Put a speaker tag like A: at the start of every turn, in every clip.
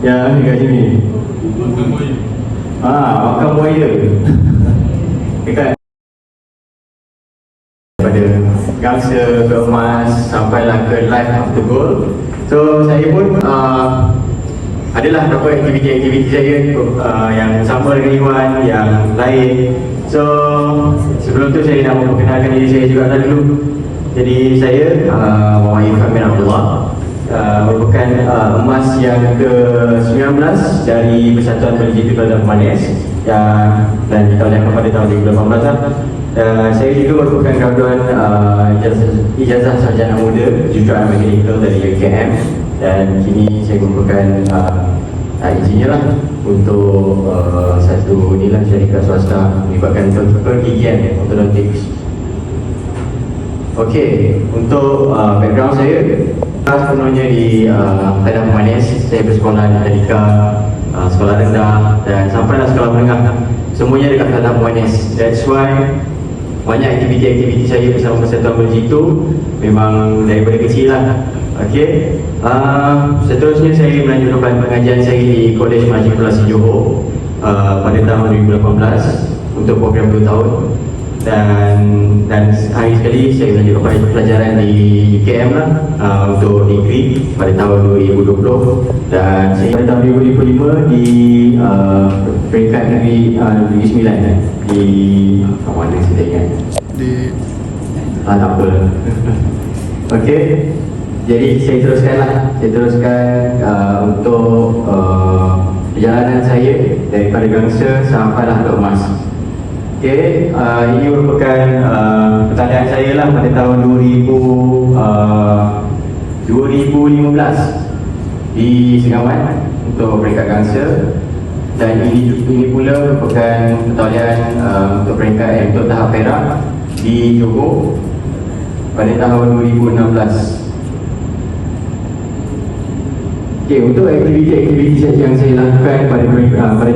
A: Yang dekat sini. Makan buaya. Dekat daripada gangster ke emas sampailah ke life after gold. So saya pun adalah beberapa aktiviti-aktiviti saya yang sama dengan Iwan, yang lain. So sebelum tu saya nak memperkenalkan diri saya juga dulu. Jadi saya Muhammad Irfan bin Abdullah, merupakan emas yang ke-19 dari Persatuan Berjitu Kelantan Pemanis dan ditawarkan pada tahun 2018. Saya juga merupakan graduan ijazah sarjana muda kejuruteraan mekanikal dari UKM, dan kini saya merupakan engineer lah untuk satu inilah syarikat swasta melibatkan pergigian ortodontics. Okey, untuk background saya sepenuhnya di Kelantan Pemanis. Saya bersekolah di tadika, sekolah rendah dan sampailah sekolah menengah, semuanya dekat Kelantan Pemanis. That's why banyak aktiviti-aktiviti saya bersama Persatuan Berjitu memang daripada kecil lah. Okey, seterusnya saya melanjutkan pengajian saya di Kolej Matrikulasi Johor pada tahun 2018 untuk program 2 tahun. Dan hari sekali saya melanjutkan pelajaran di UKM lah untuk degree pada tahun 2020, dan saya pada tahun 2005 di peringkat negeri 9 di mana saya ingat di tak apa. Okey, jadi saya teruskan untuk perjalanan saya daripada gangster sampailah ke emas. Okey, ini merupakan pertandaan saya lah pada tahun 2015 di Segawan untuk peringkat gangster, dan ini pula merupakan pertandaan untuk peringkat untuk tahap perak di Johor pada tahun 2016. Okay, untuk aktiviti-aktiviti yang saya lakukan pada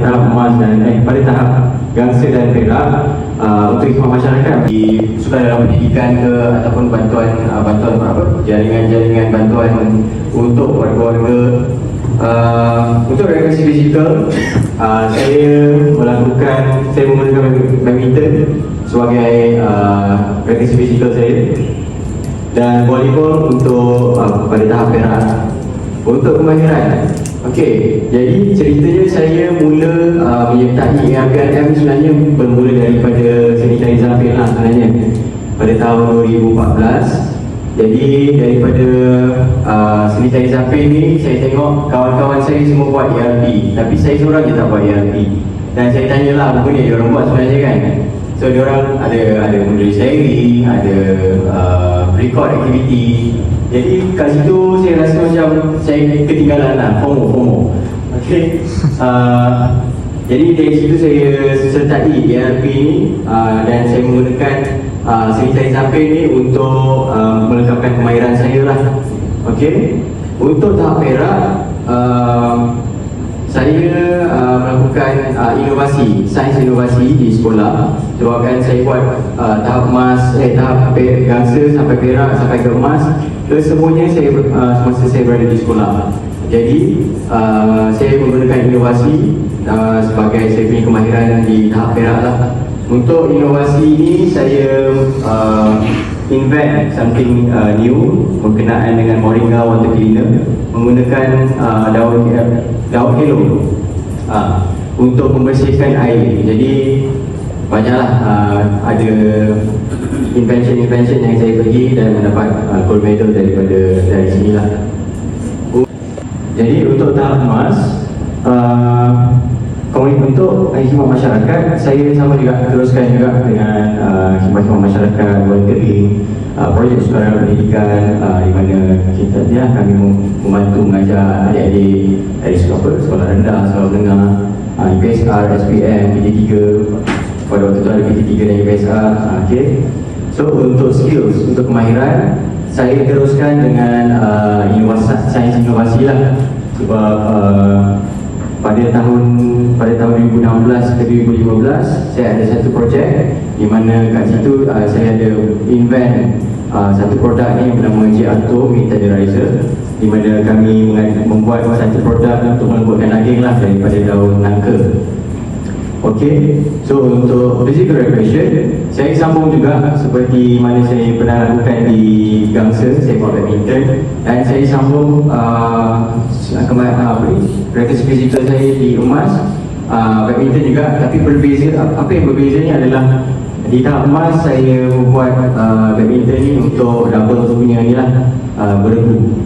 A: tahap emas dan pada tahap gangster dan perak untuk khidmat masyarakat suka dalam pendidikan ke ataupun bantuan jaringan-jaringan bantuan untuk warga-warga. Untuk rekreasi fizikal, saya menggunakan badminton sebagai rekreasi fizikal saya, dan volleyball untuk pada tahap perak. Untuk kemahiran, okey, jadi ceritanya saya mula menyertai APLM sebenarnya bermula daripada seni Zafir lah sebenarnya pada tahun 2014. Jadi daripada seni Zafir ni saya tengok kawan-kawan saya semua buat ERP, tapi saya seorang je tak buat ERP. Dan saya tanyalah apa ni diorang buat sebenarnya kan. So diorang ada menulis diary, ada record aktiviti. Jadi kat situ saya rasa macam saya ketinggalan lah, FOMO. Okey, jadi dari situ saya sertai ERP ni, dan saya menggunakan seni Zafir ni untuk melengkapkan kemahiran saya lah. Okey, untuk tahap perak, saya melakukan sains inovasi di sekolah. Sebabkan saya buat tahap emas, tahap gangster sampai perak sampai ke emas, kesemuanya saya semasa saya berada di sekolah. Jadi saya menggunakan inovasi sebagai saya punya kemahiran di tahap perak lah. Untuk inovasi ini saya invent something new berkenaan dengan moringa water cleaner menggunakan daun helo untuk membersihkan air. Jadi banyaklah ada invention yang saya pergi dan mendapat gold medal dari sinilah. Jadi untuk tahap emas, untuk khidmat masyarakat, saya sama juga teruskan juga dengan khidmat masyarakat, volunteering, projek sukarela pendidikan, di mana kami membantu mengajar adik-adik dari sekolah rendah, sekolah menengah, UPSR, SPM, PT3. Pada waktu itu ada PT3 dan UPSR. Okay. So untuk skills, untuk kemahiran, saya teruskan dengan sains inovasi lah. Sebab pada tahun 2016 ke 2015 saya ada satu projek di mana kat situ saya ada invent satu produk ni yang bernama J-Auto Meat Tenderizer, di mana kami membuat satu produk untuk melembutkan daging lah daripada daun nangka. Okey, so untuk physical recreation, saya sambung juga seperti mana saya pernah lakukan di Gangsa, saya buat badminton, dan saya sambung rekreasi fizikal saya di Emas, badminton juga. Tapi berbeza, apa yang berbezanya adalah di tahap Emas saya buat badminton ni untuk double punya ni lah, beregu.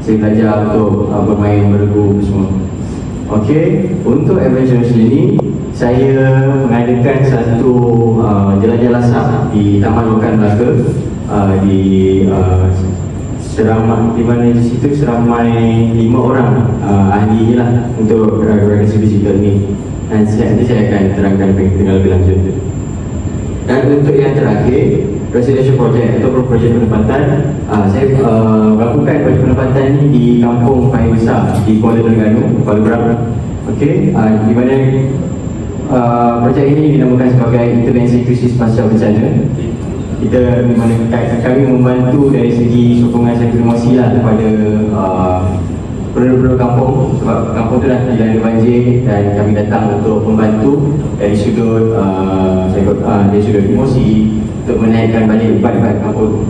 A: Saya belajar untuk bermain beregu semua. Okey, untuk adventure ini saya mengadakan satu jelajah lasak di Taman Lokan Melaka, di seramai, di mana di situ seramai 5 orang ahli ni lah untuk rekreasi fizikal ni. Dan nanti saya akan terangkan dengan lebih lanjut. Dan untuk yang terakhir, residential project atau projek penempatan, saya melakukan projek penempatan ni di Kampung Paya Besar di Kuala Terengganu, Kuala Berang. Okey, di mana projek ini dinamakan sebagai intervensi krisis pasca bencana. Kita kami membantu dari segi sokongan sertifikasi lah kepada penduduk kampung, sebab kampung tu dah dilanda banjir dan kami datang untuk membantu dari sudut emosi untuk menaikkan balik beban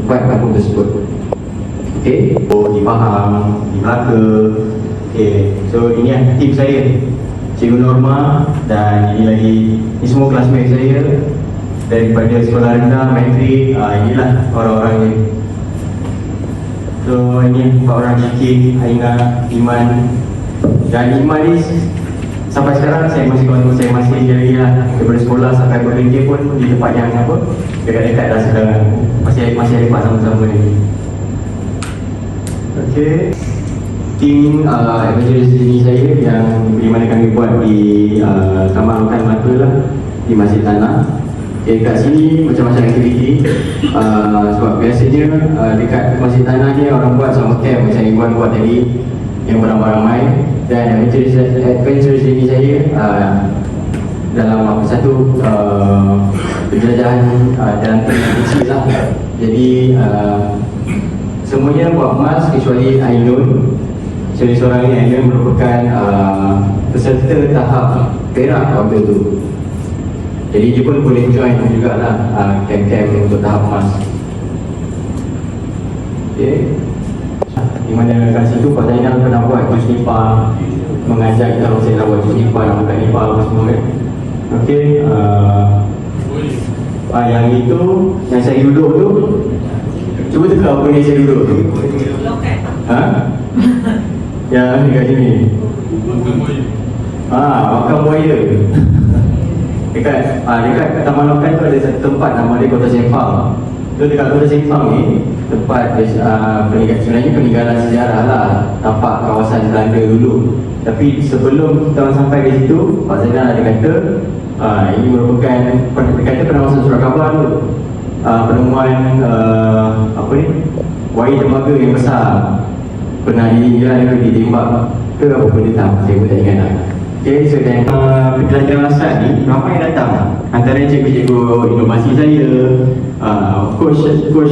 A: kampung tersebut. Okey, di Pahang, di Melaka. Okey, so ini lah tim saya, Cikgu Norma, dan ini semua classmate saya daripada sekolah rendah, matrik. Inilah orang-orangnya. So ini 4 orang, Yakin, Aina, Iman. Dan Iman ni sampai sekarang saya masih lagi lah, daripada sekolah sampai bekerja pun di tempat yang dekat-dekat dah sekarang. Masih lepak sama-sama ni. Okey, tim evangelis ini saya yang di mana kami buat di Taman Lokan Melaka lah, di Masjid Tanah. Okay, kat sini macam-macam aktiviti, sebab biasanya dekat Masjid Tanah ni orang buat sama camp macam Iwan buat tadi yang beramai-ramai. Dan adventure ini saya dalam satu penjelajahan dalam tempat kecil lah. Jadi semuanya buat emas kecuali Ainun. Jadi seorang ni Ainun merupakan peserta tahap perak waktu tu. Jadi dia pun boleh join jugalah camp-camp untuk tahap emas. Okay, di mana kat situ Pak Zainal pernah buat jus nipah, mengajak kita orang saya nak buat jus nipah, nak makan nipah apa semua kan. Okey, yang itu yang saya duduk tu, cuba teka apa yang saya duduk tu. Yang ni kat sini. Makan buaya. Dekat Taman Lokan tu ada satu tempat nama dia Kota Sempang. Tu dekat Kota Sempang ni tempat sebenarnya peninggalan sejarah lah, tampak kawasan Belanda dulu. Tapi sebelum kita sampai ke situ, Pak Zainal ada kata ini merupakan pengawasan surat khabar tu, penemuan wayang tembaga yang besar pernah ditembak ke apa benda tak, saya pun tak ingat lah. Okay, so dan penjelajahan lasak ni ramai yang datang. Antara cikgu-cikgu inovasi saya, coach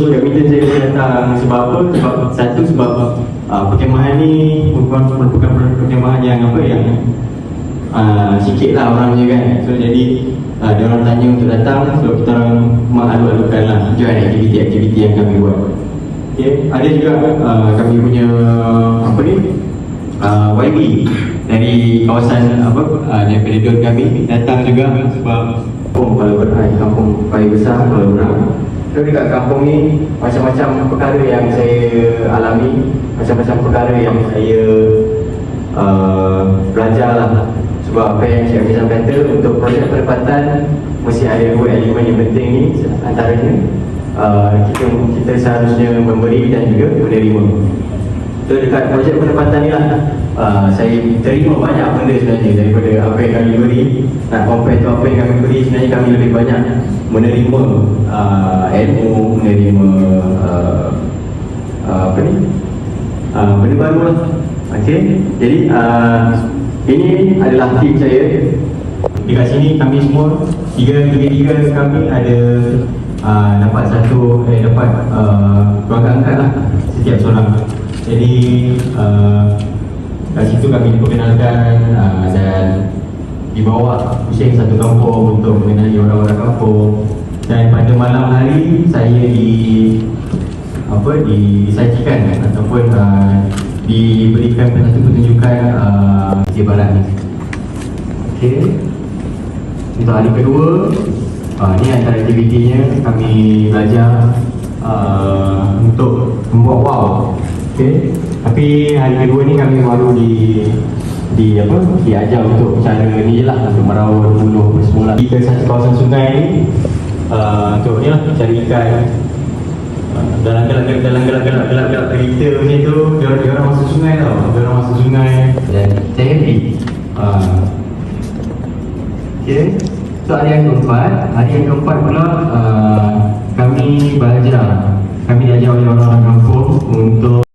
A: badminton saya datang. Sebab apa? Sebab perkemahan ni merupakan perkemahan yang sikit lah orangnya kan. So jadi dia orang tanya untuk datang, so kita orang mengalu-alukan lah join aktiviti-aktiviti yang kami buat. Okay, ada juga kami punya YB dari kawasan daripada Don kami datang juga, sebab Kampung Paya Besar, Kuala Berang. So dekat kampung ni macam-macam perkara yang saya alami, macam-macam perkara yang saya belajar lah. Sebab apa yang Cik Afizan kata, untuk projek penempatan mesti ada 2 elemen yang penting ni. Antaranya kita seharusnya memberi dan juga menerima. So dekat projek penempatan ni lah, saya terima banyak benda sebenarnya daripada apa yang kami beri. Nak compare tu apa yang kami beri, sebenarnya kami lebih banyak menerima ilmu, menerima benda baru lah. Okay, jadi ini adalah tim saya. Dekat sini kami semua tiga kami ada dapat keluarga angkat lah setiap seorang. Jadi kat situ kami diperkenalkan dan dibawa pusing satu kampung untuk mengenali orang-orang kampung. Dan pada malam hari saya disajikan ataupun diberikan satu pertunjukan di barat ni. Okey. Untuk hari kedua, ni antara aktivitinya kami belajar untuk membuat wow. Okey. Tapi hari kedua ni kami baru diajar untuk cara ni je lah, untuk merawat buluh bersemula di satu kawasan sungai ni. Untuk ni lah cari ikan dalam gelap kereta macam tu. Dia orang masuk sungai tau, dia orang masuk sungai dan saya happy. Okay. So hari yang keempat pula kami diajar oleh orang-orang kampung untuk